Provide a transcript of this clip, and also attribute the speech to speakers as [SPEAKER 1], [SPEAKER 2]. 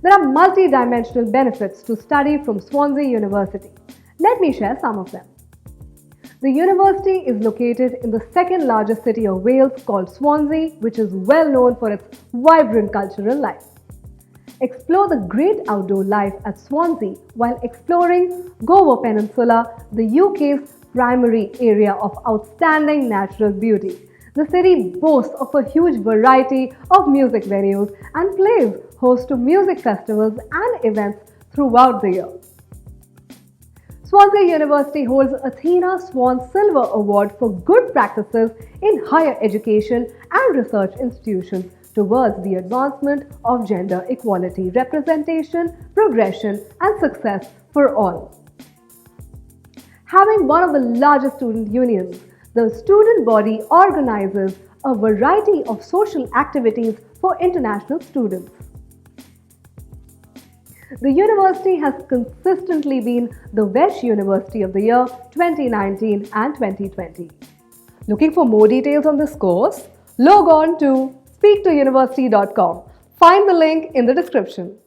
[SPEAKER 1] There are multi-dimensional benefits to study from Swansea University. Let me share some of them. The university is located in the second largest city of Wales called Swansea, which is well known for its vibrant cultural life. Explore the great outdoor life at Swansea while exploring Gower Peninsula, the UK's primary area of outstanding natural beauty. The city boasts of a huge variety of music venues and plays host to music festivals and events throughout the year. Swansea University holds Athena Swan Silver Award for good practices in higher education and research institutions towards the advancement of gender equality, representation, progression, and success for all. Having one of the largest student unions, the student body organizes a variety of social activities for international students. The university has consistently been the Welsh University of the Year 2019 and 2020. Looking for more details on this course? Log on to speaktouniversity.com. Find the link in the description.